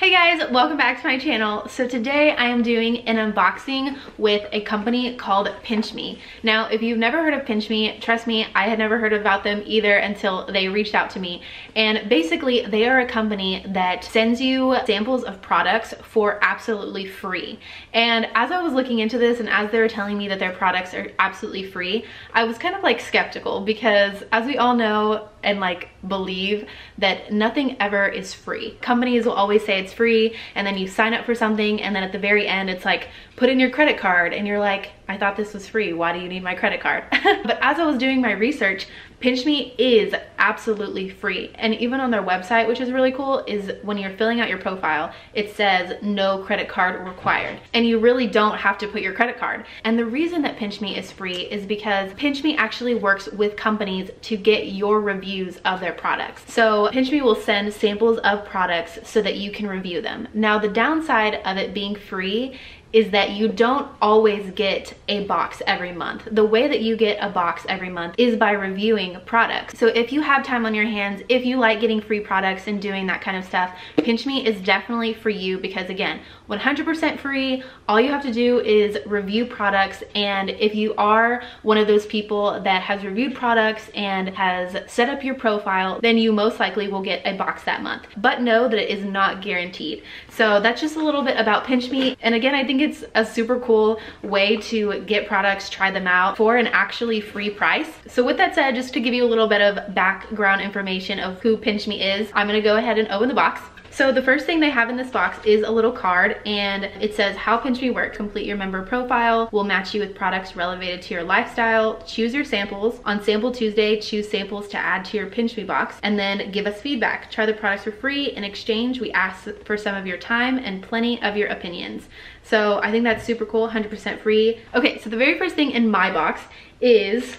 Hey guys, welcome back to my channel. So today I am doing an unboxing with a company called Pinch Me. Now, if you've never heard of Pinch Me, trust me, I had never heard about them either until they reached out to me. And basically, they are a company that sends you samples of products for absolutely free. And as I was looking into this and as they were telling me that their products are absolutely free, I was kind of like skeptical because as we all know and like believe that nothing ever is free. Companies will always say it's free and then you sign up for something and then at the very end it's like put in your credit card and you're like, I thought this was free, why do you need my credit card? But as I was doing my research, Pinch Me is absolutely free. And even on their website, which is really cool, is when you're filling out your profile, it says no credit card required. And you really don't have to put your credit card. And the reason that Pinch Me is free is because Pinch Me actually works with companies to get your reviews of their products. So Pinch Me will send samples of products so that you can review them. Now, the downside of it being free is that you don't always get a box every month. The way that you get a box every month is by reviewing products. So if you have time on your hands, if you like getting free products and doing that kind of stuff, Pinch Me is definitely for you because again, 100% free. All you have to do is review products, and if you are one of those people that has reviewed products and has set up your profile, then you most likely will get a box that month. But know that it is not guaranteed. So that's just a little bit about Pinch Me. And again, I think it's a super cool way to get products, try them out for an actually free price. So with that said, just to give you a little bit of background information of who Pinch Me is, I'm gonna go ahead and open the box. So the first thing they have in this box is a little card, and it says how Pinch Me works. Complete your member profile. We'll match you with products related to your lifestyle. Choose your samples. On Sample Tuesday, choose samples to add to your Pinch Me box, and then give us feedback. Try the products for free. In exchange, we ask for some of your time and plenty of your opinions. So I think that's super cool, 100% free. Okay, so the very first thing in my box is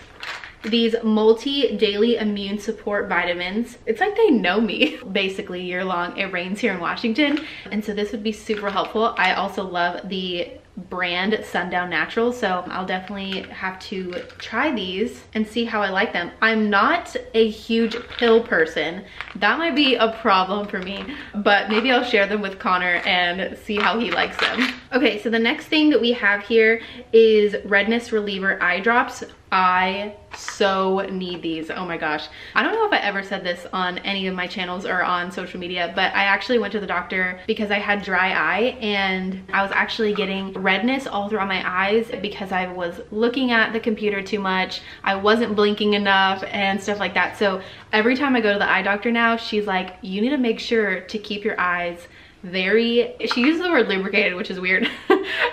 these multi-daily immune support vitamins. It's like they know me. Basically, year long, it rains here in Washington. And so this would be super helpful. I also love the brand Sundown Natural, so I'll definitely have to try these and see how I like them. I'm not a huge pill person. That might be a problem for me, but maybe I'll share them with Connor and see how he likes them. Okay, so the next thing that we have here is Redness Reliever Eye Drops. I so need these. Oh my gosh. I don't know if I ever said this on any of my channels or on social media, but I actually went to the doctor because I had dry eye and I was actually getting redness all throughout my eyes because I was looking at the computer too much. I wasn't blinking enough and stuff like that. So every time I go to the eye doctor now, she's like, you need to make sure to keep your eyes very, she uses the word lubricated, which is weird,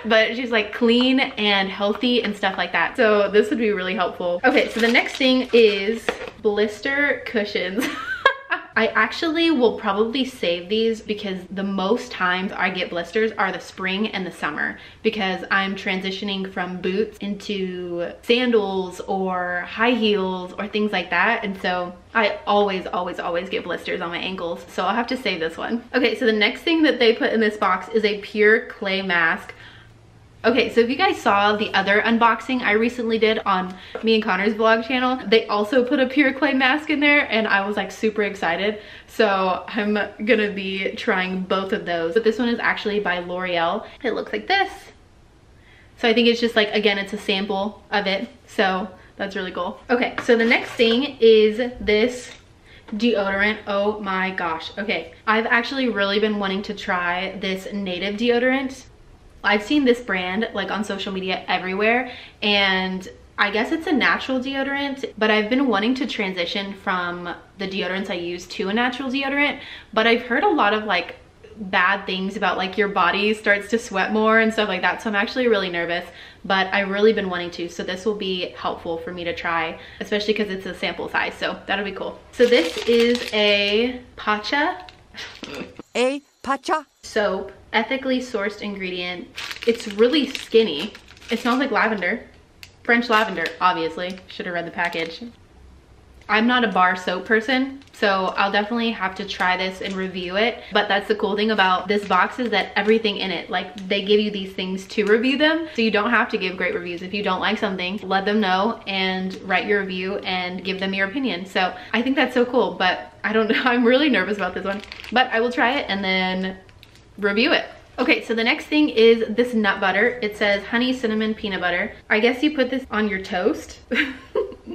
but she's like clean and healthy and stuff like that. So this would be really helpful. Okay, so the next thing is blister cushions. I actually will probably save these because the most times I get blisters are the spring and the summer because I'm transitioning from boots into sandals or high heels or things like that. And so I always get blisters on my ankles. So I'll have to save this one. Okay, so the next thing that they put in this box is a pure clay mask. Okay, so if you guys saw the other unboxing I recently did on me and Connor's vlog channel, they also put a pure clay mask in there and I was like super excited. So I'm gonna be trying both of those. But this one is actually by L'Oreal. It looks like this. So I think it's just like, again, it's a sample of it. So that's really cool. Okay, so the next thing is this deodorant. Oh my gosh. Okay, I've actually really been wanting to try this Native deodorant. I've seen this brand like on social media everywhere, and I guess it's a natural deodorant, but I've been wanting to transition from the deodorants I use to a natural deodorant, but I've heard a lot of like bad things about like your body starts to sweat more and stuff like that. So I'm actually really nervous, but I've really been wanting to. So this will be helpful for me to try, especially because it's a sample size. So that'll be cool. So this is a Pacha. A Pacha soap, ethically sourced ingredient. It's really skinny. It smells like lavender. French lavender, obviously. Should have read the package. I'm not a bar soap person, so I'll definitely have to try this and review it. But that's the cool thing about this box is that everything in it, like they give you these things to review them. So you don't have to give great reviews. If you don't like something, let them know and write your review and give them your opinion. So I think that's so cool, but I don't know, I'm really nervous about this one. But I will try it and then review it. Okay, so the next thing is this nut butter. It says honey cinnamon peanut butter. I guess you put this on your toast.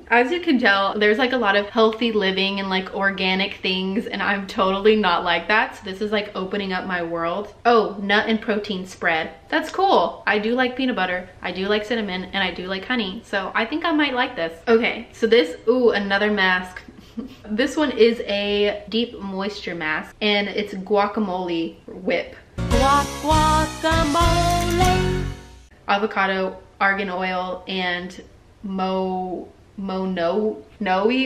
As you can tell, there's like a lot of healthy living and like organic things, and I'm totally not like that. So this is like opening up my world. Oh, nut and protein spread. That's cool. I do like peanut butter, I do like cinnamon, and I do like honey. So I think I might like this. Okay, so this, ooh, another mask. This one is a deep moisture mask, and it's guacamole whip. Guacamole. Avocado, argan oil, and Monoe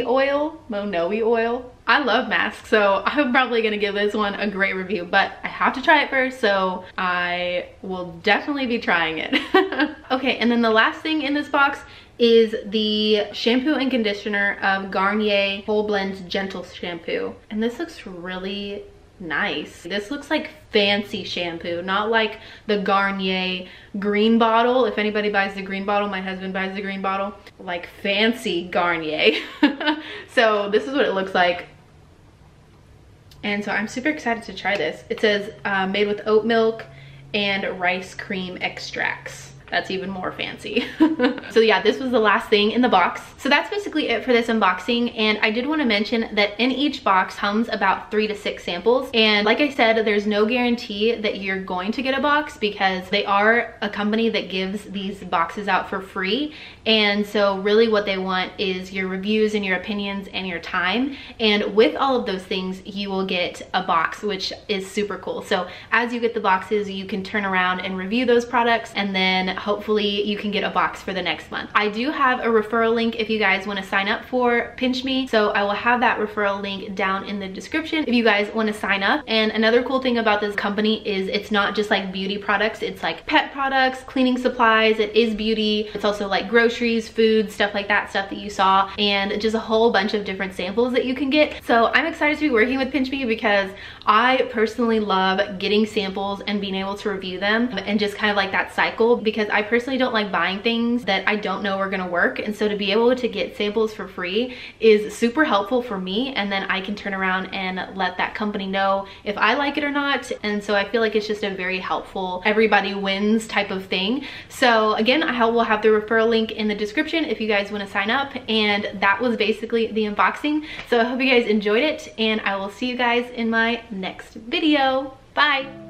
oil. I love masks, so I'm probably gonna give this one a great review, but I have to try it first, so I will definitely be trying it. Okay, and then the last thing in this box is the shampoo and conditioner of Garnier Whole Blends Gentle Shampoo. And this looks really nice. This looks like fancy shampoo, not like the Garnier green bottle. If anybody buys the green bottle, my husband buys the green bottle, like fancy Garnier. So this is what it looks like. And so I'm super excited to try this. It says made with oat milk and rice cream extracts. That's even more fancy. So yeah, this was the last thing in the box. So that's basically it for this unboxing. And I did want to mention that in each box comes about 3 to 6 samples. And like I said, there's no guarantee that you're going to get a box because they are a company that gives these boxes out for free. And so really what they want is your reviews and your opinions and your time. And with all of those things, you will get a box, which is super cool. So as you get the boxes, you can turn around and review those products, and then hopefully you can get a box for the next month. I do have a referral link if you guys want to sign up for Pinch Me, so I will have that referral link down in the description if you guys want to sign up. And another cool thing about this company is it's not just like beauty products, it's like pet products, cleaning supplies, it is beauty, it's also like groceries, food, stuff like that, stuff that you saw, and just a whole bunch of different samples that you can get. So I'm excited to be working with Pinch Me because I personally love getting samples and being able to review them and just kind of like that cycle, because I personally don't like buying things that I don't know are gonna work. And so to be able to get samples for free is super helpful for me, and then I can turn around and let that company know if I like it or not. And so I feel like it's just a very helpful, everybody wins type of thing. So again, I will have the referral link in the description if you guys want to sign up. And that was basically the unboxing. So I hope you guys enjoyed it, and I will see you guys in my next video. Bye.